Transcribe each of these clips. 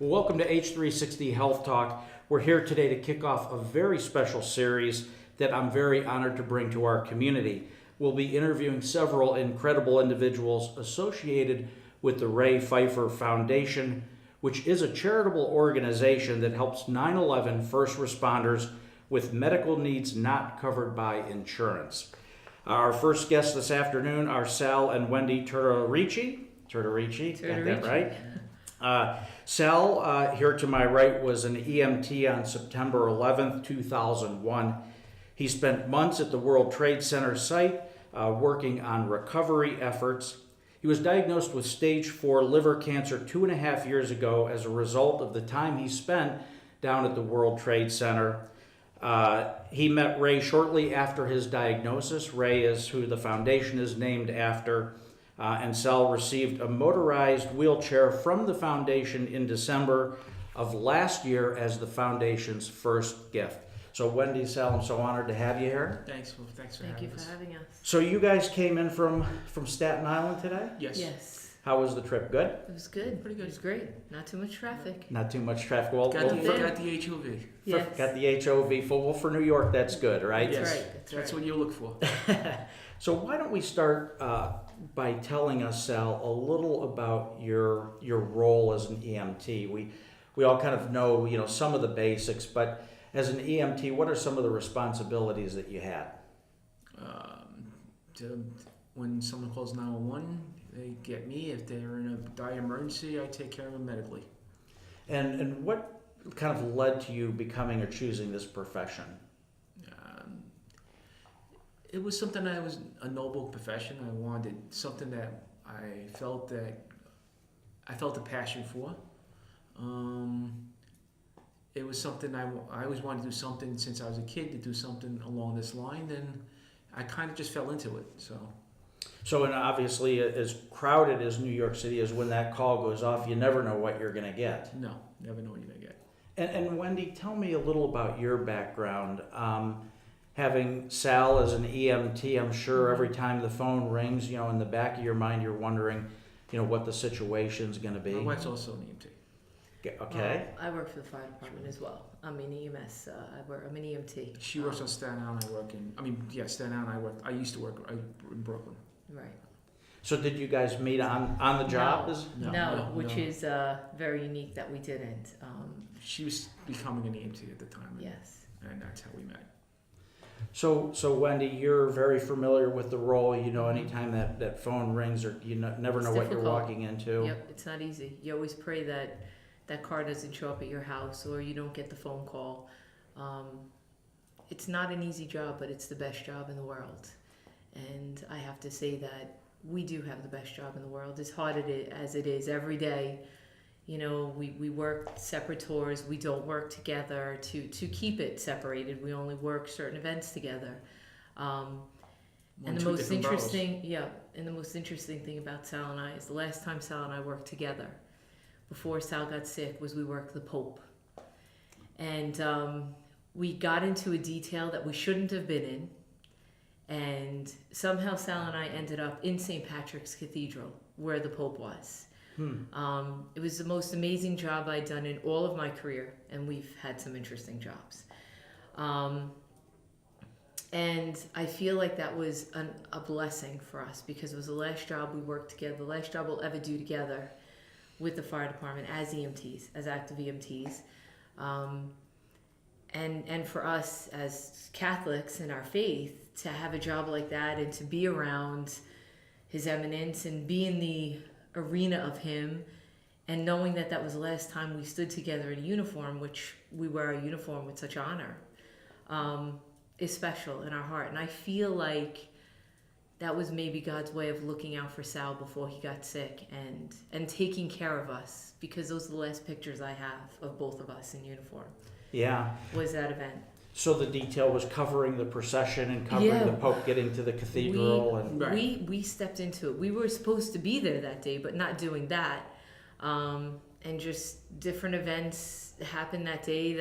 Well, welcome to H360 Health Talk. We're here today to kick off a very special series that I'm very honored to bring to our community. We'll be interviewing several incredible individuals associated with the Ray Pfeifer Foundation, which is a charitable organization that helps 9/11 first responders with medical needs not covered by insurance. Our first guests this afternoon are Sal and Wendi Turturici. Got that right? Sal, here to my right, was an EMT on September 11th, 2001. He spent months at the World Trade Center site working on recovery efforts. He was diagnosed with stage 4 liver cancer 2.5 years ago as a result of the time he spent down at the World Trade Center. He met Ray shortly after his diagnosis. Ray is who the foundation is named after. And Sal received a motorized wheelchair from the foundation in December of last year as the foundation's first gift. So Wendi, Sal, I'm so honored to have you here. Thanks for Thank you for having us. So you guys came in from Staten Island today? Yes. Yes. How was the trip? Good? It was good. Pretty good. It was great. Not too much traffic. Not too much traffic. Well, Got well, the HOV. Yes. got the HOV. For New York, that's good, right? That's Yes. right. That's what you look for. So why don't we start by telling us, Sal, a little about your role as an EMT. We all kind of know, some of the basics, but as an EMT, what are some of the responsibilities that you had? When someone calls 911, they get me. If they're in a dire emergency, I take care of them medically. And what kind of led to you becoming or choosing this profession? It was something that was a noble profession. I wanted something that I felt a passion for. It was something I always wanted to do something since I was a kid, to do something along this line, and I kind of just fell into it. So, and obviously, as crowded as New York City is, when that call goes off, you never know what you're going to get. No, never know what you're going to get. And Wendi, tell me a little about your background. Having Sal as an EMT, I'm sure every time the phone rings, in the back of your mind, you're wondering, what the situation's going to be. My wife's also an EMT. Okay. I work for the fire department as well. I'm in EMS. I'm an EMT. She works on Staten Island. Staten Island. I used to work in Brooklyn. Right. So did you guys meet on the job? No, which is very unique that we didn't. She was becoming an EMT at the time. Yes. And that's how we met. So Wendi, you're very familiar with the role. Anytime that phone rings, or never know what you're walking into. Yep, it's not easy. You always pray that car doesn't show up at your house, or you don't get the phone call. It's not an easy job, but it's the best job in the world. And I have to say that we do have the best job in the world. As hard as it is every day, we work separate tours. We don't work together to keep it separated. We only work certain events together. And the most interesting thing about Sal and I is the last time Sal and I worked together, before Sal got sick, was we worked the Pope. And we got into a detail that we shouldn't have been in. And somehow Sal and I ended up in St. Patrick's Cathedral, where the Pope was. It was the most amazing job I'd done in all of my career, and we've had some interesting jobs. And I feel like that was a blessing for us, because it was the last job we worked together, the last job we'll ever do together with the fire department as EMTs, as active EMTs. And for us as Catholics in our faith, to have a job like that and to be around His Eminence and be in the arena of him, and knowing that was the last time we stood together in a uniform, which we wear a uniform with such honor, is special in our heart. And I feel like that was maybe God's way of looking out for Sal before he got sick and taking care of us, because those are the last pictures I have of both of us in uniform. Yeah. Was that event. So the detail was covering the procession and covering the Pope getting to the cathedral. We stepped into it. We were supposed to be there that day, but not doing that. And just different events happened that day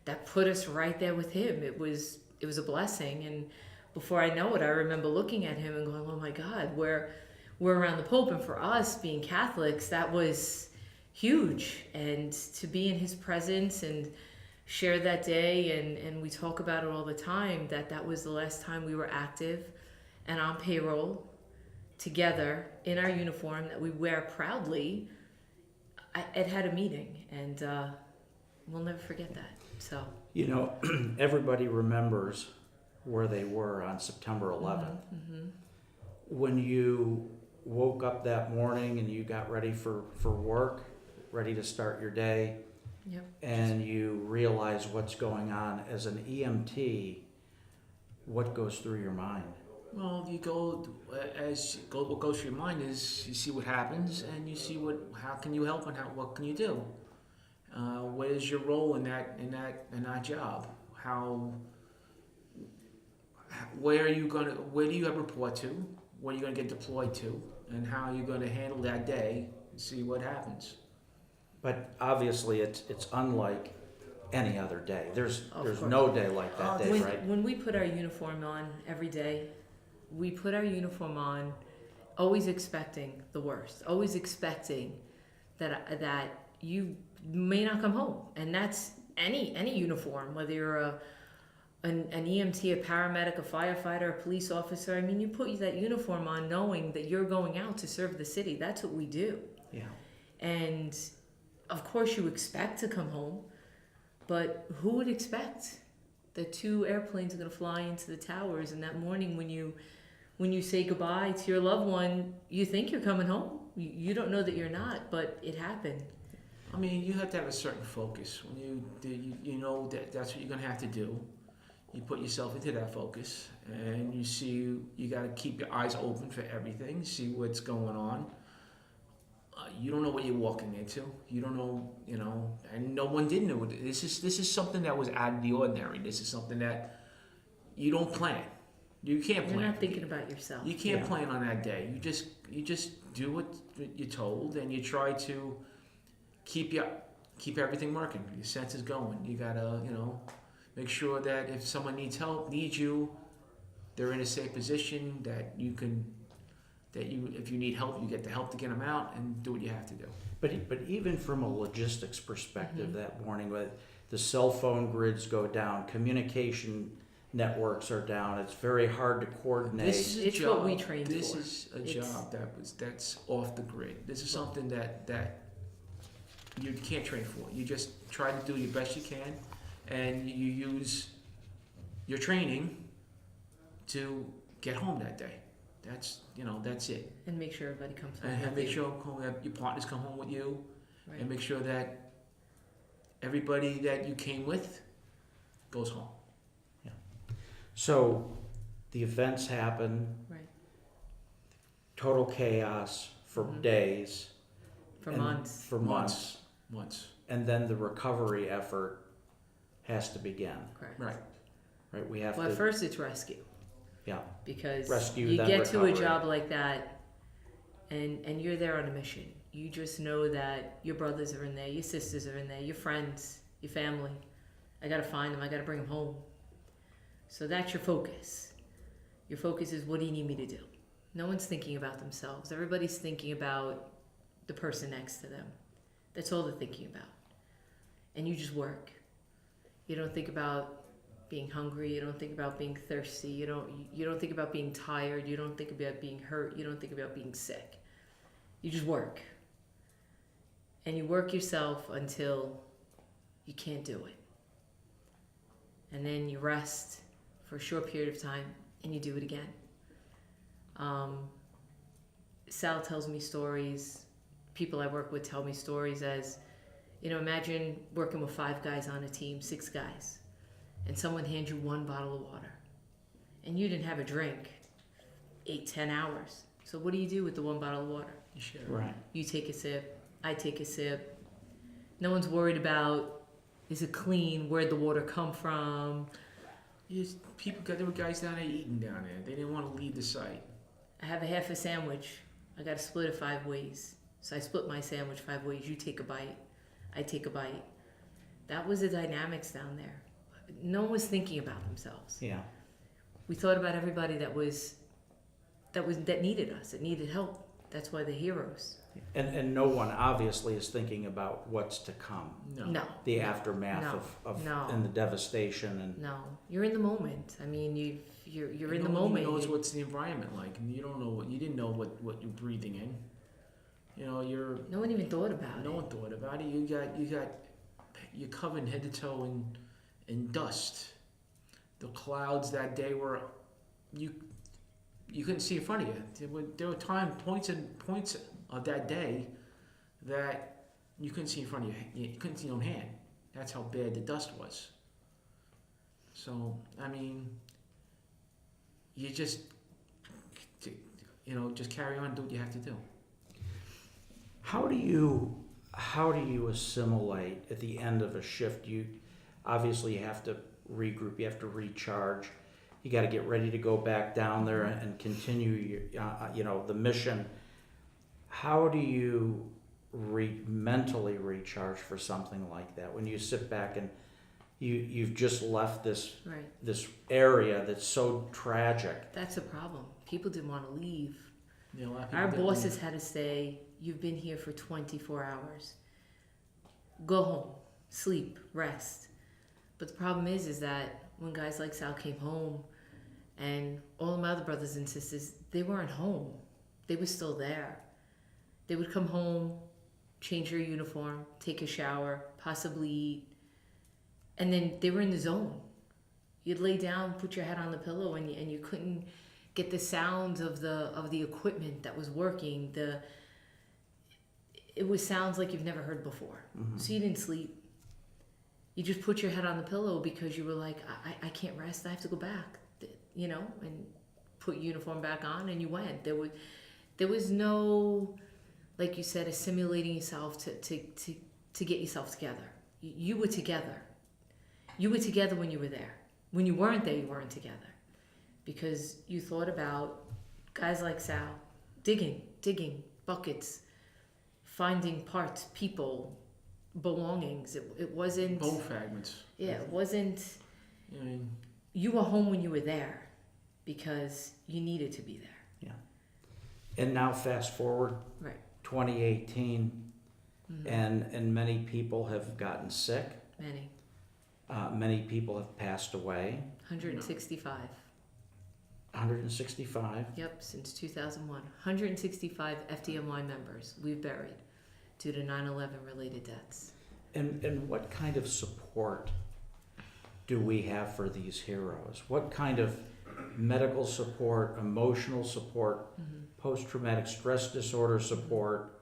that put us right there with him. It was a blessing. And before I know it, I remember looking at him and going, oh my God, we're around the Pope. And for us being Catholics, that was huge. And to be in his presence and share that day, and we talk about it all the time, that was the last time we were active and on payroll together in our uniform that we wear proudly. It had a meaning, and we'll never forget that. So, You know, everybody remembers where they were on September 11th. Mm-hmm. When you woke up that morning and you got ready for work, ready to start your day, Yep. and you realize what's going on as an EMT, what goes through your mind? Well, what goes through your mind is you see what happens and you see how can you help and what can you do. What is your role in that job? Where do you have report to? What are you going to get deployed to? And how are you going to handle that day and see what happens? But obviously, it's unlike any other day. There's Of course. no day like that day, right? When we put our uniform on every day, we put our uniform on always expecting the worst, always expecting that you may not come home. And that's any uniform, whether you're an EMT, a paramedic, a firefighter, a police officer. I mean, you put that uniform on knowing that you're going out to serve the city. That's what we do. Yeah. And of course you expect to come home, but who would expect that 2 airplanes are going to fly into the towers, and that morning when you say goodbye to your loved one, you think you're coming home. You don't know that you're not, but it happened. I mean, you have to have a certain focus. When you know that's what you're going to have to do. You put yourself into that focus, and you got to keep your eyes open for everything, see what's going on. You don't know what you're walking into. You don't know, and no one did know. This is something that was out of the ordinary. This is something that you don't plan. You can't plan. You're not thinking about yourself. You can't plan on that day. You just do what you're told, and you try to keep everything working. Your senses going. You gotta, make sure that if someone needs you, they're in a safe position that if you need help, you get the help to get them out and do what you have to do. But even from a logistics perspective, Mm-hmm. that morning, with the cell phone grids go down, communication networks are down. It's very hard to coordinate. It's what we trained for. This is a job that's off the grid. This is something that you can't train for. You just try to do your best you can, and you use your training to get home that day. That's it. And make sure everybody comes home. And with make you. sure your partners come home with you, Right. and make sure that everybody that you came with goes home. So the events happen, Right. total chaos for Mhm. days. For and months. For months. Months. And then the recovery effort has to begin, Correct. Right. right? We have Well, to, at first it's rescue. yeah, Because Rescue, you then get to a recovery. job like that, and you're there on a mission. You just know that your brothers are in there, your sisters are in there, your friends, your family. I gotta find them. I gotta bring them home. So that's your focus. Your focus is, what do you need me to do? No one's thinking about themselves. Everybody's thinking about the person next to them. That's all they're thinking about. And you just work. You don't think about being hungry. You don't think about being thirsty. You don't think about being tired. You don't think about being hurt. You don't think about being sick. You just work. And you work yourself until you can't do it. And then you rest for a short period of time and you do it again. Sal tells me stories. People I work with tell me stories as, imagine working with 5 guys on a team, 6 guys, and someone hands you 1 bottle of water, and you didn't have a drink 8-10 hours. So what do you do with the 1 bottle of water? You share. right. You take a sip, I take a sip. No one's worried about, is it clean? Where'd the water come from? There were guys down there eating down there. They didn't want to leave the site. I have a half a sandwich. I got to split it 5 ways. So I split my sandwich 5 ways. You take a bite. I take a bite. That was the dynamics down there. No one was thinking about themselves. Yeah. We thought about everybody that needed us, that needed help, That's why they're heroes. And no one obviously is thinking about what's to come, No. the aftermath No. of No. and the devastation and No, you're in the moment. I mean, you're in the No one moment. even knows what's the environment like, and you didn't know what you're breathing in. You know, No one even thought about it. no one thought about it. You're covered head to toe in dust. The clouds that day were, you couldn't see in front of you. There were points of that day that you couldn't see in front of you. You couldn't see your own hand. That's how bad the dust was. So, I mean, you just carry on and do what you have to do. how do you assimilate at the end of a shift? You obviously have to regroup, you have to recharge, you got to get ready to go back down there and continue your, the mission. How do you mentally recharge for something like that when you sit back and you've just left this Right. this area that's so tragic? That's a problem. People didn't want to leave. You know, a lot of people Our didn't bosses leave. had to say, "You've been here for 24 hours. Go home, sleep, rest." But the problem is that when guys like Sal came home, and all of my other brothers and sisters, they weren't home. They were still there. They would come home, change their uniform, take a shower, possibly eat, and then they were in the zone. You'd lay down, put your head on the pillow, and you couldn't get the sounds of the equipment that was working. It was sounds like you've never heard before. Mhm. So you didn't sleep. You just put your head on the pillow because you were like, I can't rest. I have to go back, and put uniform back on, and you went. There was no, like you said, assimilating yourself to get yourself together. You were together. You were together when you were there. When you weren't there, you weren't together. Because you thought about guys like Sal digging buckets, finding parts, people, belongings. It wasn't. Bone fragments. Yeah, it wasn't. I mean, You were home when you were there because you needed to be there. And now fast forward Right. 2018, Mhm. and many people have gotten sick. Many. Many people have passed away. 165. 165. Yep, since 2001. 165 FDMY members we've buried due to 9/11 related deaths. And what kind of support do we have for these heroes? What kind of medical support, emotional support, post-traumatic stress disorder support,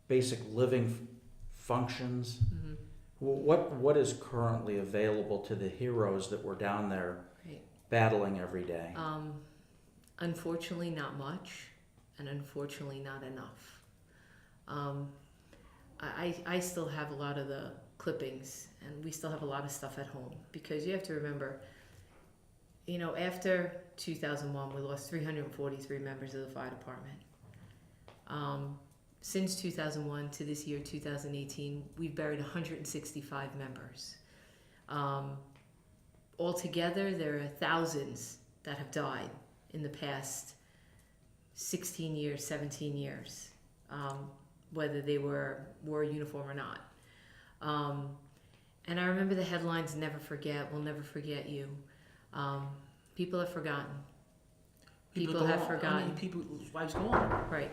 basic living functions? Mhm. What is currently available to the heroes that were down there Right. battling every day? Unfortunately, not much, and unfortunately, not enough. I still have a lot of the clippings, and we still have a lot of stuff at home because you have to remember, after 2001, we lost 343 members of the fire department. Since 2001 to this year, 2018, we've buried 165 members. Altogether, there are thousands that have died in the past 16 years, 17 years, whether they were uniform or not. And I remember the headlines, "Never forget, we'll never forget you." People have forgotten. People go have on. forgotten. I mean, people's lives go on. Right.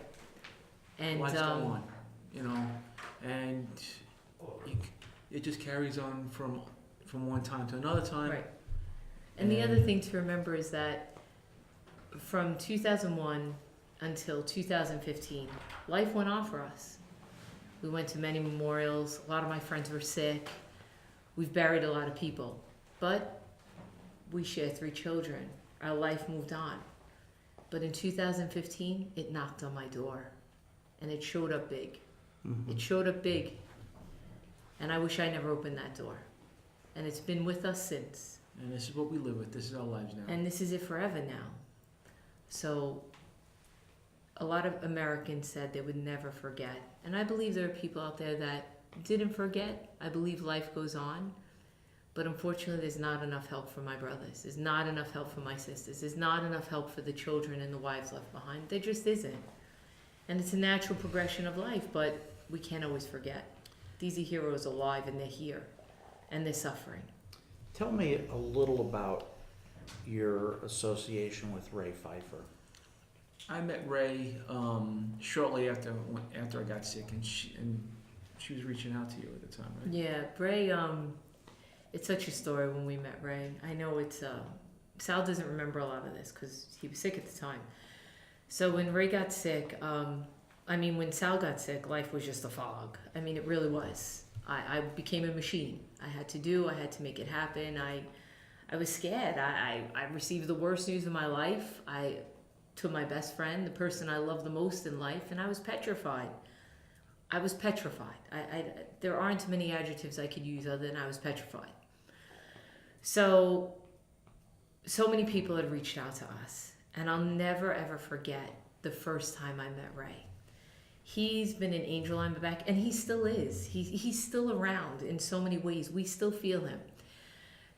And Lives go on. And it just carries on from one time to another time. right. And the other thing to remember is that from 2001 until 2015, life went on for us. We went to many memorials. A lot of my friends were sick. We've buried a lot of people. But we shared 3 children. Our life moved on. But in 2015, it knocked on my door. And it showed up big. Mhm. It showed up big. And I wish I never opened that door. And it's been with us since. And this is what we live with. This is our lives now. And this is it forever now. So a lot of Americans said they would never forget. And I believe there are people out there that didn't forget. I believe life goes on. But unfortunately, there's not enough help for my brothers. There's not enough help for my sisters. There's not enough help for the children and the wives left behind. There just isn't. And it's a natural progression of life, but we can't always forget. These are heroes alive, and they're here, and they're suffering. Tell me a little about your association with Ray Pfeifer. I met Ray shortly after I got sick, and she was reaching out to you at the time, right? Yeah, Ray, it's such a story when we met Ray. I know it's, Sal doesn't remember a lot of this because he was sick at the time. So when Ray got sick, when Sal got sick, life was just a fog. I mean, it really was. I became a machine. I had to make it happen. I was scared. I received the worst news of my life. To my best friend, the person I love the most in life, and I was petrified. There aren't many adjectives I could use other than I was petrified. So many people had reached out to us, and I'll never ever forget the first time I met Ray. He's been an angel on my back, and he still is. He's still around in so many ways. We still feel him.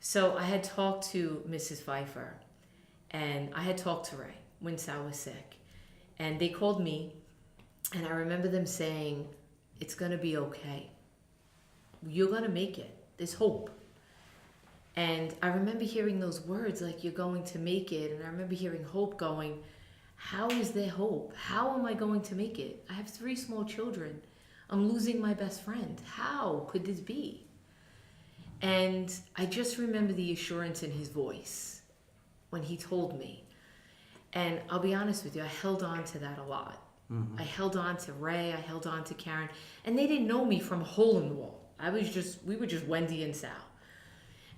So I had talked to Mrs. Pfeifer, and I had talked to Ray when Sal was sick. And they called me, and I remember them saying, it's gonna be okay. You're gonna make it. There's hope. And I remember hearing those words, like, you're going to make it. And I remember hearing hope going, how is there hope? How am I going to make it? I have 3 small children. I'm losing my best friend. How could this be? And I just remember the assurance in his voice when he told me. And I'll be honest with you, I held on to that a lot. Mm-hmm. I held on to Ray, I held on to Karen, and they didn't know me from a hole in the wall. We were just Wendy and Sal.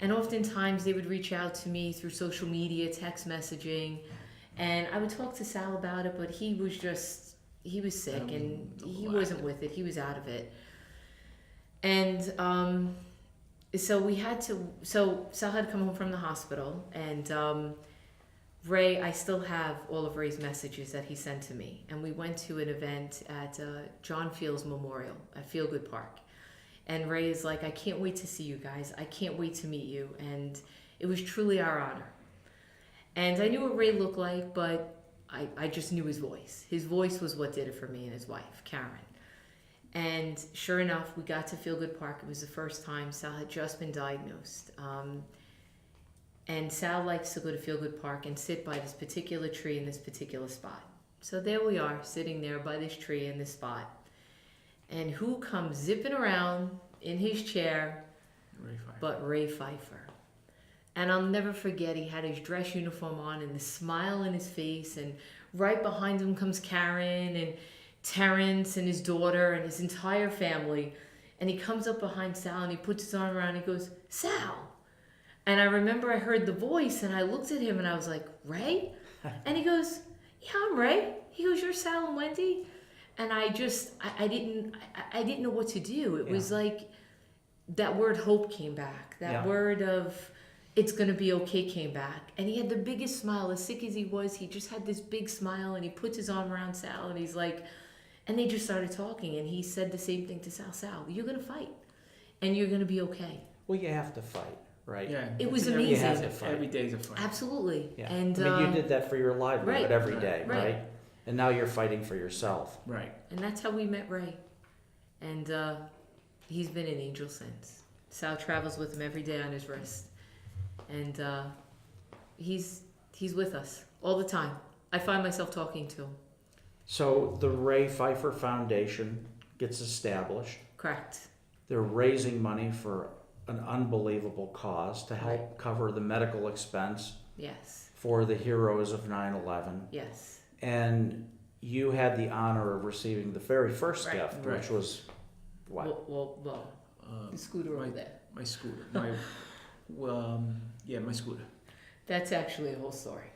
And oftentimes they would reach out to me through social media, text messaging, and I would talk to Sal about it, but he was sick and he wasn't with it, he was out of it. And so Sal had come home from the hospital, and Ray, I still have all of Ray's messages that he sent to me. And we went to an event at John Fields Memorial at Feel Good Park. And Ray is like, I can't wait to see you guys. I can't wait to meet you. And it was truly our honor. And I knew what Ray looked like, but I just knew his voice. His voice was what did it for me and his wife, Karen. And sure enough, we got to Feel Good Park. It was the first time. Sal had just been diagnosed. And Sal likes to go to Feel Good Park and sit by this particular tree in this particular spot. So there we are, sitting there by this tree in this spot. And who comes zipping around in his chair but Ray Pfeifer. And I'll never forget, he had his dress uniform on and the smile in his face. And right behind him comes Karen and Terrence and his daughter and his entire family. And he comes up behind Sal and he puts his arm around and he goes, Sal. And I remember I heard the voice and I looked at him and I was like, Ray? And he goes, yeah, I'm Ray. He goes, you're Sal and Wendi? And I didn't know what to do. It was like that word hope came back. That word of it's going to be okay came back. And he had the biggest smile. As sick as he was, he just had this big smile and he puts his arm around Sal and he's like, and they just started talking and he said the same thing to Sal. Sal, you're going to fight and you're going to be okay. Well, you have to fight. Right. Yeah, it was amazing. Every day's a fight. Absolutely. Yeah. And you did that for your livelihood every day, right? Right? And now you're fighting for yourself. Right. And that's how we met Ray. And he's been an angel since. Sal travels with him every day on his wrist. And he's with us all the time. I find myself talking to him. So the Ray Pfeifer Foundation gets established. Correct. They're raising money for an unbelievable cause to help cover the medical expense for the heroes of 9/11. Yes. And you had the honor of receiving the very first gift, which was what? Well, the scooter over there. My scooter. My scooter. That's actually a whole story.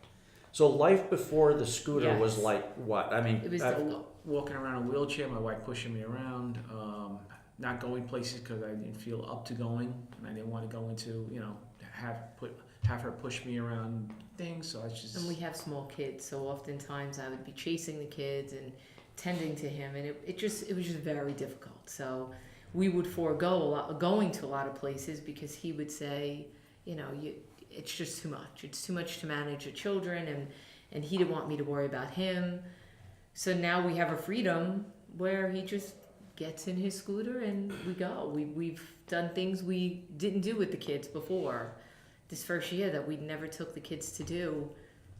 So life before the scooter was like what? I mean, it was difficult. Walking around in a wheelchair, my wife pushing me around. Not going places because I didn't feel up to going, and I didn't want to go into, have her push me around things. So I just. And we have small kids, so oftentimes I would be chasing the kids and tending to him, and it was just very difficult. So we would forego going to a lot of places because he would say, it's just too much. It's too much to manage the children, and he didn't want me to worry about him. So now we have a freedom where he just gets in his scooter and we go. We've done things we didn't do with the kids before this first year that we never took the kids to do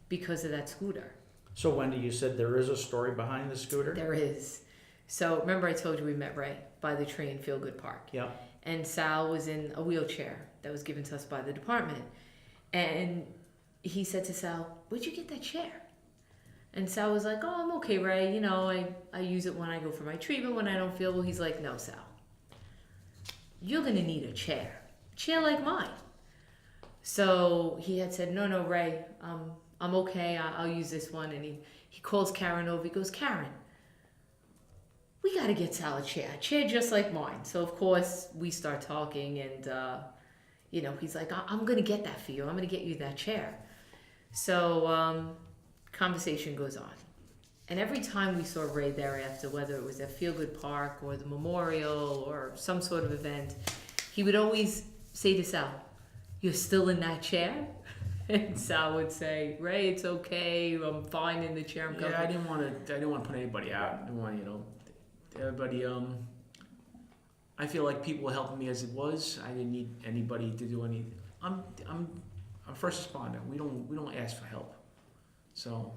because of that scooter. So Wendy, you said there is a story behind the scooter? There is. So remember I told you we met Ray by the tree in Feel Good Park. Yeah. And Sal was in a wheelchair that was given to us by the department. And he said to Sal, "Where'd you get that chair?" And Sal was like, "Oh, I'm okay, Ray. You know, I use it when I go for my treatment, when I don't feel well." He's like, "No, Sal. You're going to need a chair like mine." So he had said, no, Ray, I'm okay. I'll use this one. And he calls Karen over. He goes, "Karen, we got to get Sal a chair just like mine." So, of course, we start talking and, he's like, "I'm going to get that for you. I'm going to get you that chair." So conversation goes on. And every time we saw Ray thereafter, whether it was at Feel Good Park or the memorial or some sort of event, he would always say to Sal, "You're still in that chair?" And Sal would say, "Ray, it's okay. I'm fine in the chair. I'm comfortable." Yeah, I didn't want to put anybody out. I didn't want, everybody. I feel like people were helping me as it was. I didn't need anybody to do anything. I'm a first responder. We don't ask for help. So,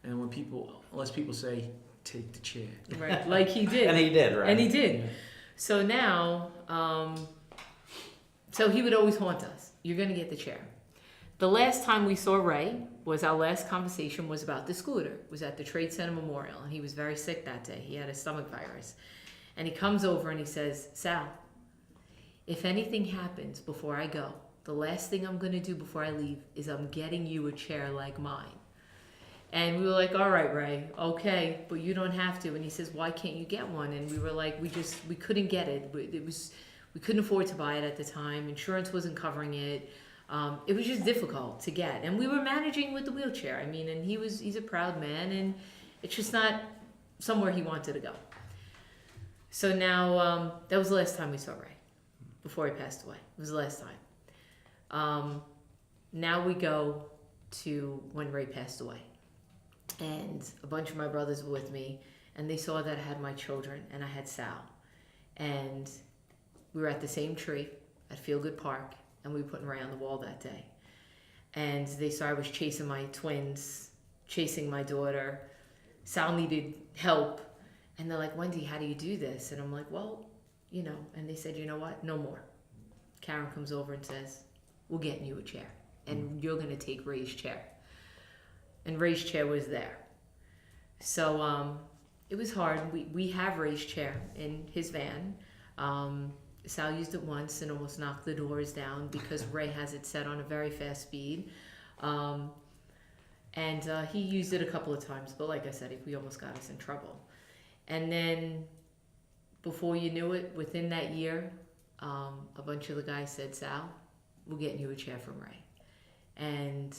and unless people say, "Take the chair," Right, like he did. And he did, right? And he did. Yeah. So now, so he would always haunt us. "You're going to get the chair." The last time we saw Ray was our last conversation was about the scooter. It was at the Trade Center Memorial, and he was very sick that day. He had a stomach virus. And he comes over and he says, "Sal, if anything happens before I go, the last thing I'm going to do before I leave is I'm getting you a chair like mine." And we were like, "All right, Ray, okay, but you don't have to." And he says, "Why can't you get one?" And we were like, we couldn't get it. We couldn't afford to buy it at the time. Insurance wasn't covering it. It was just difficult to get. And we were managing with the wheelchair. I mean, and he's a proud man, and it's just not somewhere he wanted to go. So now, that was the last time we saw Ray, before he passed away. It was the last time. Now we go to when Ray passed away. And a bunch of my brothers were with me, and they saw that I had my children, and I had Sal. And we were at the same tree at Feel Good Park, and we were putting Ray on the wall that day. And they saw I was chasing my twins, chasing my daughter. Sal needed help. And they're like, "Wendy, how do you do this?" And I'm like, "Well, and they said, "You know what? No more." Karen comes over and says, "We're getting you a chair, and you're going to take Ray's chair." And Ray's chair was there. So it was hard. We have Ray's chair in his van. Sal used it once and almost knocked the doors down because Ray has it set on a very fast speed. And he used it a couple of times, but like I said, we almost got us in trouble. And then before you knew it, within that year, a bunch of the guys said, "Sal, we're getting you a chair from Ray." And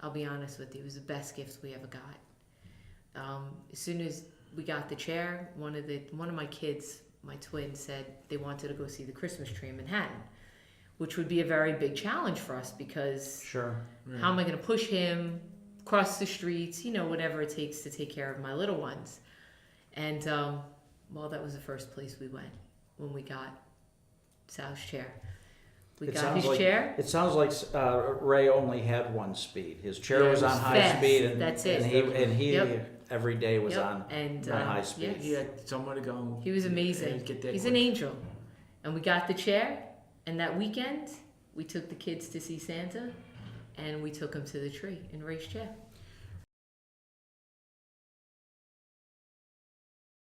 I'll be honest with you, it was the best gifts we ever got. As soon as we got the chair, one of my kids, my twins, said they wanted to go see the Christmas tree in Manhattan, which would be a very big challenge for us because Sure. Right. how am I going to push him across the streets, whatever it takes to take care of my little ones. And, that was the first place we went when we got Sal's chair. We got his chair. It sounds like Ray only had one speed. His chair Yeah, was it was on high fast. speed, and That's it. And he Yep. every day was Yep. on And high speed. He had somewhere to go. He was amazing. And get there He's quick. an angel. And we got the chair, and that weekend, we took the kids to see Santa, and we took them to the tree in Ray's chair.